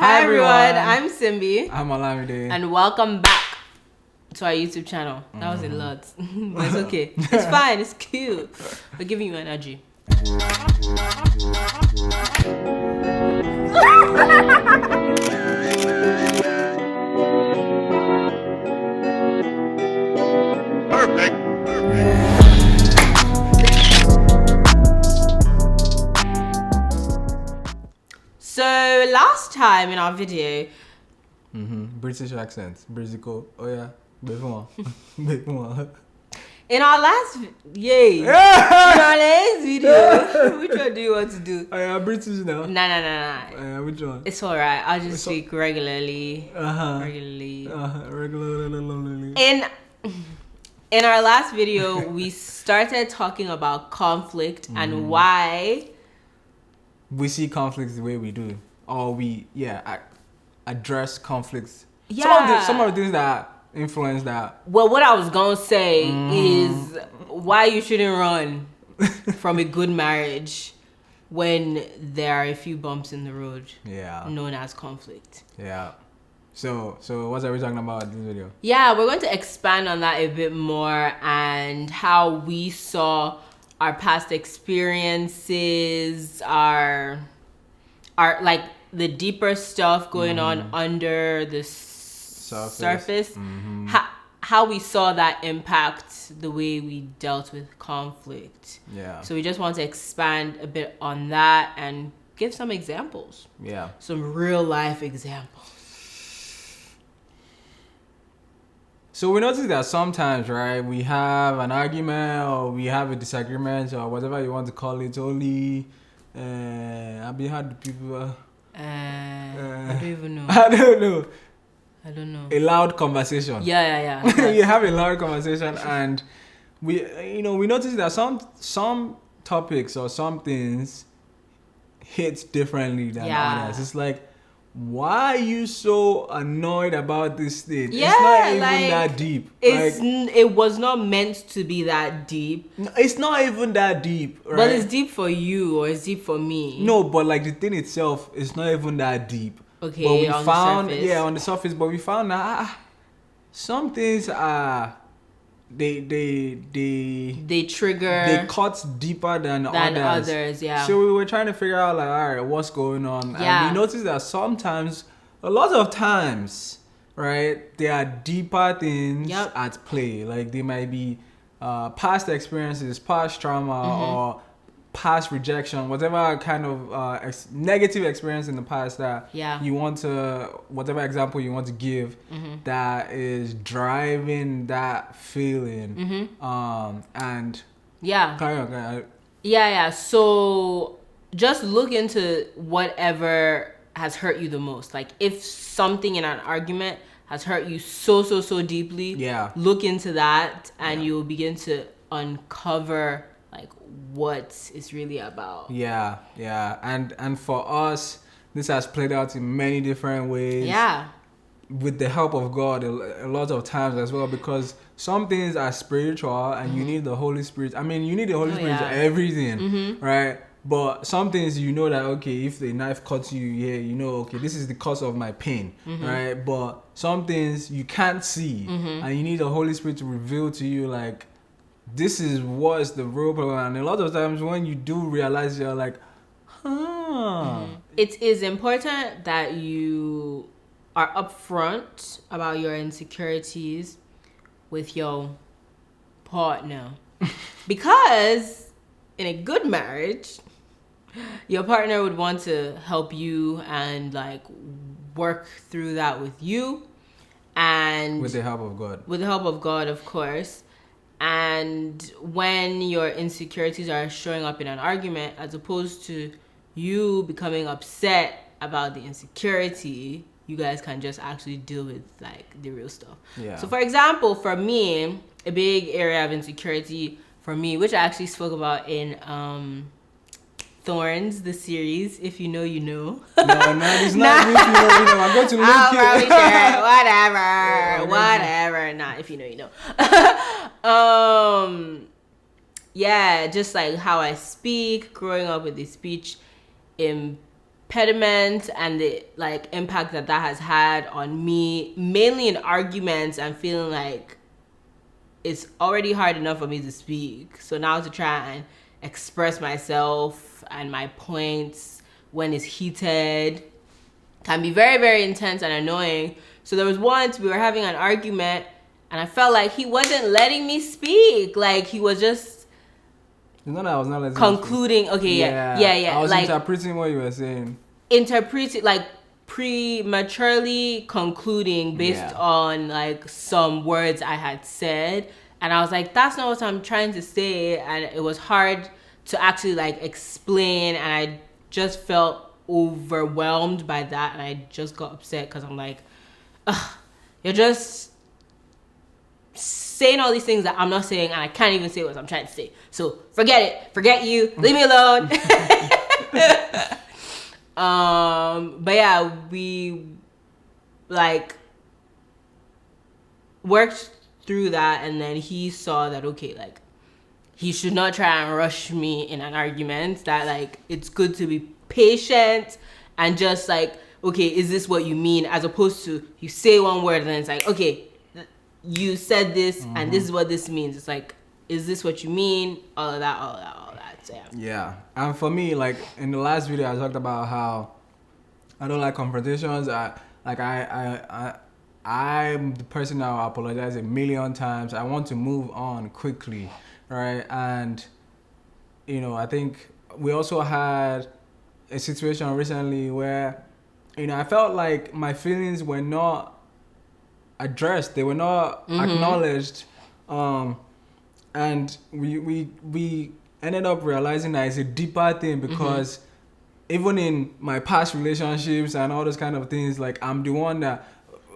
Hi everyone, I'm Simbi. I'm Olamide. And welcome back to our YouTube channel. That was a lot, but it's okay. It's fine, it's cute. We're giving you energy. Perfect. So last time in our video, British accent, Britico. Oh yeah, big one. in our last video, which one do you want to do? Oh yeah, British now. Nah. Which one? It's alright. I'll just speak regularly. Regularly. Regularly. In our last video, we started talking about conflict and why We see conflicts the way we do, or we address conflicts. Yeah. Some of the things that influence that. Well, what I was gonna say is why you shouldn't run from a good marriage when there are a few bumps in the road. Yeah. Known as conflict. Yeah. So what are we talking about in this video? Yeah, we're going to expand on that a bit more and how we saw our past experiences, our like the deeper stuff going on under the surface. How we saw that impact the way we dealt with conflict. Yeah. So we just want to expand a bit on that and give some examples. Yeah. Some real life examples. So we notice that sometimes, right, we have an argument or we have a disagreement or whatever you want to call it. Only, I've been had people. I don't even know. I don't know. A loud conversation. Yeah. You have a loud conversation, and we notice that some topics or some things hit differently than others. It's like, why are you so annoyed about this thing? Yeah, it's not even that deep. It was not meant to be that deep. It's not even that deep, right? But it's deep for you or it's deep for me. No, but like the thing itself is not even that deep. Okay, but we on found, the surface. Yeah, on the surface, but we found that some things are they trigger, they cut deeper than others. Yeah. So we were trying to figure out like, all right, what's going on? Yeah. And we noticed that sometimes, a lot of times, right, there are deeper things at play. Like they might be past experiences, past trauma, or past rejection, whatever kind of negative experience in the past that you want to, whatever example you want to give, that is driving that feeling. And carry on. Yeah. So just look into whatever has hurt you the most. Like if something in an argument has hurt you so deeply, look into that and you'll begin to uncover like what it's really about. Yeah. And for us, this has played out in many different ways. Yeah. With the help of God a lot of times as well, because some things are spiritual and you need the Holy Spirit. I mean, you need the Holy Spirit to everything, right? But some things you know that, okay, if the knife cuts you here, you know, okay, this is the cause of my pain, right? But some things you can't see and you need the Holy Spirit to reveal to you, like, this is what's the real problem. And a lot of times when you do realize, you're like, It is important that you are upfront about your insecurities with your partner. Because in a good marriage, your partner would want to help you and like work through that with you. And with the help of God. With the help of God, of course. And when your insecurities are showing up in an argument, as opposed to you becoming upset about the insecurity, you guys can just actually deal with like the real stuff. Yeah. So for example, for me, a big area of insecurity for me, which I actually spoke about in Thorns, the series. If you know, you know. No, it's not. If you know, you know. I'm going to link it. Whatever. Nah, if you know, you know. Yeah, just like how I speak, growing up with a speech pediment and the like impact that has had on me, mainly in arguments and feeling like it's already hard enough for me to speak. So now to try and express myself and my points when it's heated can be very, very intense and annoying. So there was once we were having an argument and I felt like he wasn't letting me speak. Like he was just I was not letting concluding. Okay, yeah. I was like interpreting what you were saying. Interpreting, like prematurely concluding based on like some words I had said. And I was like, that's not what I'm trying to say. And it was hard to actually like explain. And I just felt overwhelmed by that. And I just got upset because I'm like, ugh, you're just saying all these things that I'm not saying. And I can't even say what I'm trying to say. So forget it. Forget you. Leave me alone. But yeah, we like worked through that, and then he saw that okay, like he should not try and rush me in an argument, that like it's good to be patient and just like, okay, is this what you mean, as opposed to you say one word and then it's like, okay, you said this and this is what this means. It's like, is this what you mean? All of that. So, yeah. And for me, like in the last video, I talked about how I don't like confrontations. I'm the person that will apologize a million times. I want to move on quickly, right? And you know, I think we also had a situation recently where, you know, I felt like my feelings were not addressed. They were not acknowledged. And we ended up realizing that it's a deeper thing because even in my past relationships and all those kind of things, like I'm the one that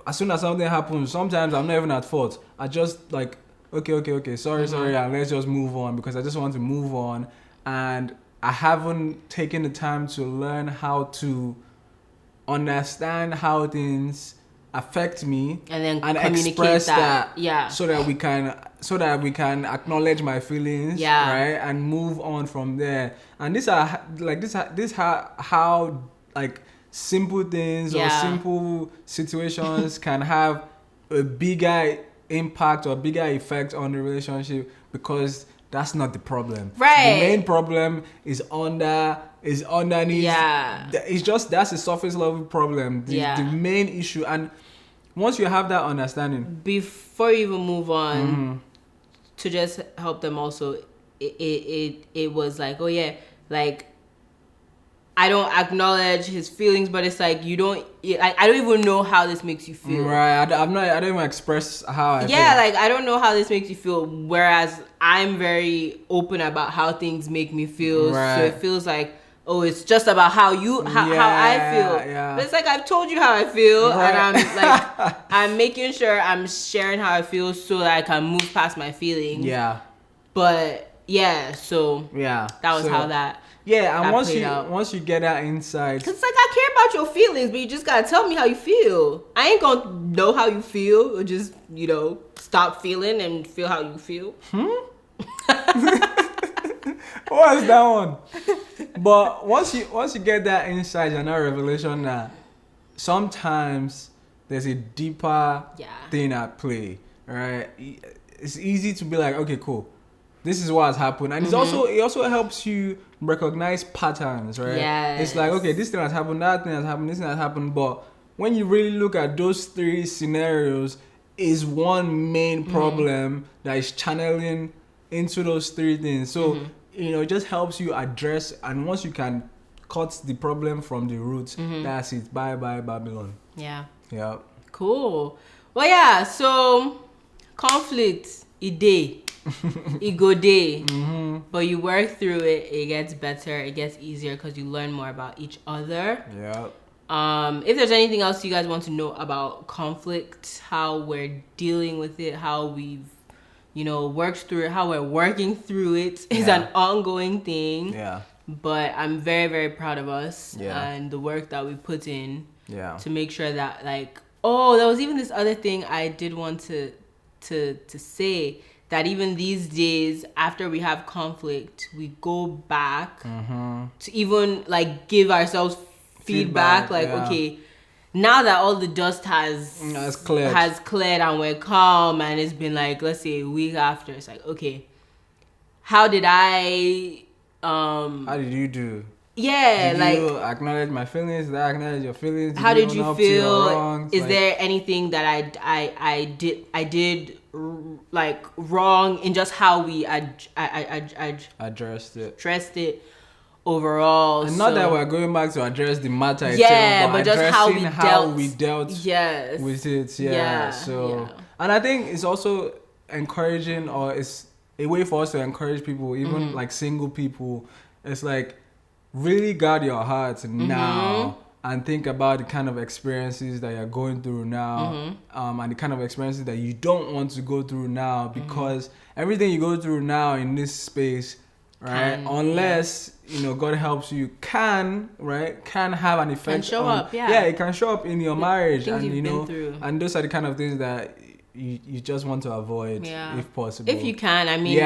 as soon as something happens, sometimes I'm not even at fault. I just like, okay, sorry, and let's just move on because I just want to move on. And I haven't taken the time to learn how to understand how things affect me and then and communicate express that so that we can acknowledge my feelings, right, and move on from there. And these are how like simple things or simple situations can have a bigger impact or bigger effect on the relationship, because that's not the problem. Right. The main problem is underneath. Yeah. It's just, that's a surface level problem. The main issue. And once you have that understanding, before you even move on, to just help them also, it was like, oh yeah, like I don't acknowledge his feelings, but it's like I don't even know how this makes you feel. Right. I don't even express how I feel. Yeah, like I don't know how this makes you feel. Whereas I'm very open about how things make me feel. Right. So it feels like, oh, it's just about how I feel. Yeah. But it's like, I've told you how I feel, right. and I'm like, I'm making sure I'm sharing how I feel so that I can move past my feelings. Yeah. But yeah, so that was how that. Yeah, and once you get that insight, cause it's like, I care about your feelings, but you just gotta tell me how you feel. I ain't gonna know how you feel, or just, you know, stop feeling and feel how you feel. What is that one? But once you get that insight and that revelation that sometimes there's a deeper thing at play, right? It's easy to be like, okay, cool, this is what has happened, and it also helps you recognize patterns, right? Yes. It's like, okay, this thing has happened, that thing has happened, this thing has happened, but when you really look at those three scenarios, is one main problem that is channeling into those three things. So you know, it just helps you address, and once you can cut the problem from the roots, that's it. Bye Babylon. Yeah. Cool. Well, yeah, so conflict, it go day, but you work through it, it gets better, it gets easier because you learn more about each other. If there's anything else you guys want to know about conflict, how we're dealing with it, how we've, you know, worked through it, how we're working through it, is an ongoing thing. But I'm very, very proud of us and the work that we put in to make sure that, like, oh, there was even this other thing I did want to say, that even these days, after we have conflict, we go back to even like give ourselves feedback. Like, yeah. okay, now that all the dust has cleared and we're calm, and it's been like, let's say a week after, it's like, okay, how did you do? Yeah, did like, you acknowledge my feelings? Did I acknowledge your feelings? How did you feel? Is like, there anything that I did like wrong in just how we addressed it overall? And not that we're going back to address the matter itself, yeah, but just how we dealt yes. with it. Yeah. And I think it's also encouraging, or it's a way for us to encourage people, even like single people. It's like, really guard your heart now and think about the kind of experiences that you're going through now, and the kind of experiences that you don't want to go through now, because everything you go through now in this space, right, unless God helps you, can have an effect. Can show up, it can show up in your marriage, and and those are the kind of things that you just want to avoid, if possible. If you can, I mean,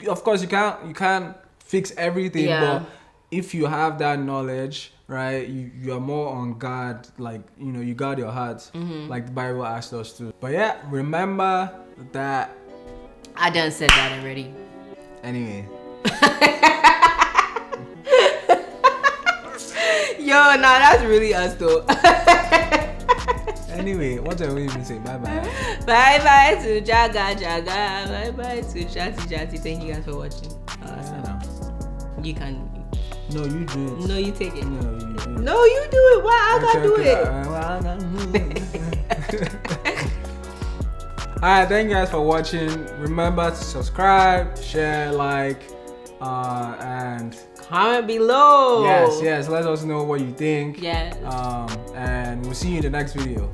of course you can't fix everything, but if you have that knowledge, right, you are more on guard, like, you guard your heart, like the Bible asked us to. But yeah, remember that. I done said that already. Anyway. Yo, nah, that's really us though. Anyway, what are we even saying? Bye-bye. Bye-bye to Jaga. Bye-bye to Chatty. Thank you guys for watching. You can... No, you do it. No, you take it. No, you do it. No, you do it. Why I gotta do it? Alright, thank you guys for watching. Remember to subscribe, share, like, and comment below. Yes. Let us know what you think. Yes. And we'll see you in the next video.